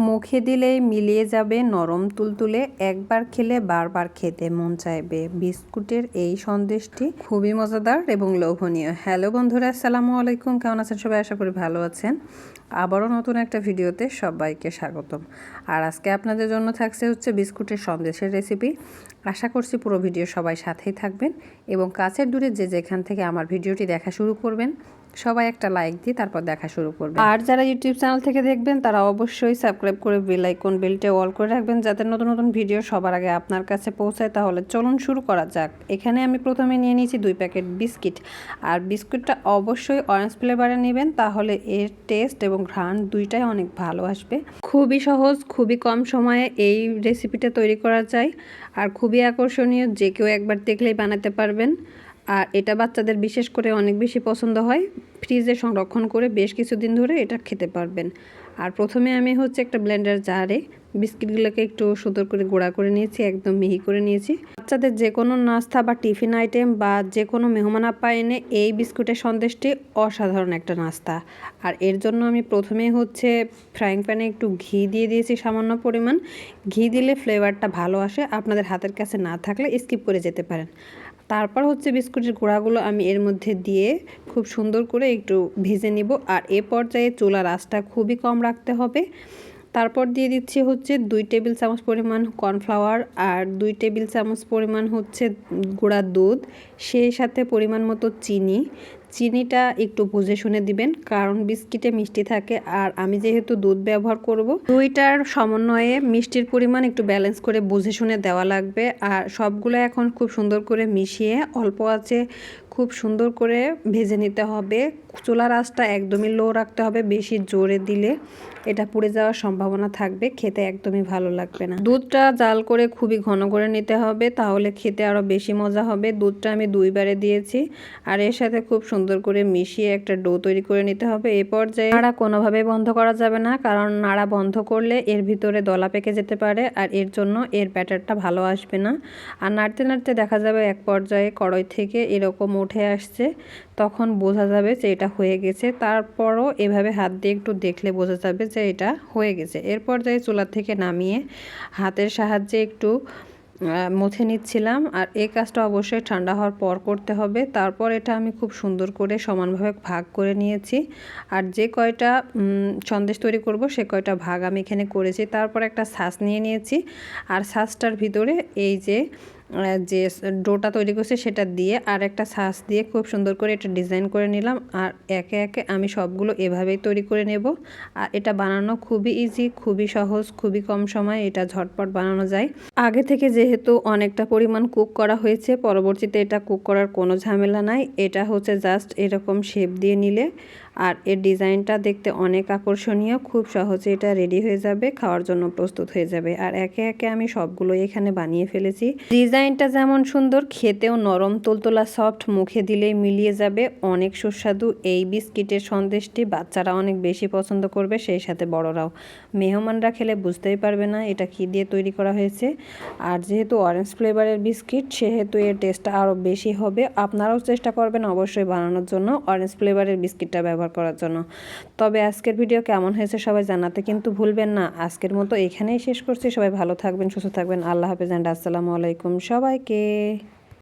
মুখে দিলেই মিলিয়ে যাবে নরম তুলতুলে, একবার খেলে বারবার খেতে মন চাইবে। বিস্কুটের এই সন্দেশটি খুবই মজাদার এবং লোভনীয়। হ্যালো বন্ধুরা, আসসালামু আলাইকুম। কেমন আছেন সবাই? আশা করি ভালো আছেন। আবারও নতুন একটা ভিডিওতে সবাইকে স্বাগতম। আর আজকে আপনাদের জন্য থাকছে বিস্কুটের সন্দেশের রেসিপি। আশা করছি পুরো ভিডিও সবাই সাথেই থাকবেন এবং কাছের দূরে যে যেখান থেকে আমার ভিডিওটি দেখা শুরু করবেন সবাই একটা লাইক দিয়ে তারপর দেখা শুরু করবেন। আর যারা ইউটিউব চ্যানেল থেকে দেখবেন তারা অবশ্যই সাবস্ক্রাইব করে বেল আইকন বেলটা অল করে রাখবেন যাতে নতুন নতুন ভিডিও সবার আগে আপনার কাছে পৌঁছায়। তাহলে চলুন শুরু করা যাক। এখানে আমি প্রথমে নিয়ে নিয়েছি 2 প্যাকেট বিস্কিট। আর বিস্কুটটা অবশ্যই অরেঞ্জ ফ্লেভারে নেবেন, তাহলে এর টেস্ট এবং ঘ্রাণ দুইটাই অনেক ভালো আসবে। খুবই সহজ, খুবই কম সময়ে এই রেসিপিটা তৈরি করা যায় আর খুবই আকর্ষণীয়, যে কেউ একবার দেখলেই বানাতে পারবেন। আর এটা বাচ্চাদের বিশেষ করে অনেক বেশি পছন্দ হয়। ফ্রিজে সংরক্ষণ করে বেশ কিছুদিন ধরে এটা খেতে পারবেন। আর প্রথমে আমি একটা ব্লেন্ডার জারে বিস্কিটগুলোকে একটু সুন্দর করে গুঁড়া করে নিয়েছি, একদম মিহি করে নিয়েছি। বাচ্চাদের যে কোনো নাস্তা বা টিফিন আইটেম বা যে কোনো মেহমান আপ্যায়নে এই বিস্কুটের সন্দেশটি অসাধারণ একটা নাস্তা। আর এর জন্য আমি প্রথমে ফ্রাইং প্যানে একটু ঘি দিয়ে দিয়েছি সামান্য পরিমাণ। ঘি দিলে ফ্লেভারটা ভালো আসে, আপনাদের হাতের কাছে না থাকলে স্কিপ করে যেতে পারেন। তারপর বিস্কুটের গুঁড়াগুলো আমি এর মধ্যে দিয়ে খুব সুন্দর করে একটু ভেজে নিব। আর এ পর্যায়ে চুলার আঁচটা খুবই কম রাখতে হবে। তারপর দিয়ে দিচ্ছি 2 টেবিল চামচ পরিমাণ কর্নফ্লাওয়ার আর 2 টেবিল চামচ পরিমাণ গুঁড়া দুধ, সেই সাথে পরিমাণ মতো চিনি। চিনিটা একটু বুঝে শুনে দিবেন, কারণ বিস্কিটে মিষ্টি থাকে আর আমি যেহেতু দুধ ব্যবহার করব, দুইটার সমন্বয়ে মিষ্টির পরিমাণ একটু ব্যালেন্স করে বুঝে শুনে দেওয়া লাগবে। আর সবগুলো এখন খুব সুন্দর করে মিশিয়ে অল্প আঁচে খুব সুন্দর করে ভেজে নিতে হবে। চুলার আঁচটা একদমই লো রাখতে হবে, বেশি জোরে দিলে এটা পুড়ে যাওয়ার সম্ভাবনা থাকবে, খেতে একদমই ভালো লাগবে না। দুধটা জাল করে খুবই ঘন করে নিতে হবে, তাহলে খেতে আরও বেশি মজা হবে। দুধটা আমি 2 বারে দিয়েছি আর এর সাথে খুব সুন্দর করে মিশিয়ে একটা ডো তৈরি করে নিতে হবে। এই পর্যায়ে নাড়া কোনোভাবেই বন্ধ করা যাবে না, কারণ নাড়া বন্ধ করলে এর ভিতরে দলা পেকে যেতে পারে আর এর জন্য এর ব্যাটারটা ভালো আসবে না। আর নাড়তে নাড়তে দেখা যাবে এক পর্যায়ে কড়াই থেকে এরকম উঠে আসছে, তখন বোঝা যাবে যে এটা হয়ে গেছে। তারপরও এভাবে হাত দিয়ে একটু দেখলে বোঝা যাবে যে এটা হয়ে গেছে। এর পর্যায়ে চুলা থেকে নামিয়ে হাতের সাহায্যে একটু মুছে নিচ্ছিলাম। আর এই কাজটা অবশ্যই ঠান্ডা হওয়ার পর করতে হবে। তারপর এটা আমি খুব সুন্দর করে সমানভাবে ভাগ করে নিয়েছি। আর যে কয়টা সন্দেশ তৈরি করব সে কয়টা ভাগ আমি এখানে করেছি। তারপর একটা ছাঁচ নিয়ে নিয়েছি আর ছাঁচটার ভিতরে এই যে ডোটা তৈরি করছে সেটা দিয়ে আর একটা ছাঁচ দিয়ে খুব সুন্দর করে এটা ডিজাইন করে নিলাম। আর একে একে আমি সবগুলো এভাবেই তৈরি করে নেব। আর এটা বানানো খুবই ইজি, খুবই সহজ, খুবই কম সময় এটা ঝটপট বানানো যায়। আগে থেকে যেহেতু অনেকটা পরিমাণ কুক করা হয়েছে, পরবর্তীতে এটা কুক করার কোনো ঝামেলা নাই। এটা জাস্ট এরকম শেপ দিয়ে নিলে আর এর ডিজাইনটা দেখতে অনেক আকর্ষণীয়, খুব সহজে এটা রেডি হয়ে যাবে, খাওয়ার জন্য প্রস্তুত হয়ে যাবে। আর একে একে আমি সবগুলো এখানে বানিয়ে ফেলেছি। ডিজাইনটা যেমন সুন্দর, খেতেও নরম তুলতুলা সফট, মুখে দিলেই মিলিয়ে যাবে, অনেক সুস্বাদু। এই বিস্কিটের সন্দেশটি বাচ্চারা অনেক বেশি পছন্দ করবে, সেই সাথে বড়রাও। মেহমানরা খেলে বুঝতেই পারবে না এটা কি দিয়ে তৈরি করা হয়েছে। আর যেহেতু অরেঞ্জ ফ্লেভারের বিস্কিট, সেহেতু এর টেস্টটা আরও বেশি হবে। আপনারাও চেষ্টা করবেন অবশ্যই বানানোর জন্য অরেঞ্জ ফ্লেভারের বিস্কিটটা ব্যবহার করার জন্য। তবে আজকের ভিডিও কেমন হয়েছে সবাই জানাতে কিন্তু ভুলবেন না। আজকের মতো এখানেই শেষ করছি। সবাই ভালো থাকবেন, সুস্থ থাকবেন। আল্লাহ হাফেজ এন্ড আসসালামু আলাইকুম সবাইকে।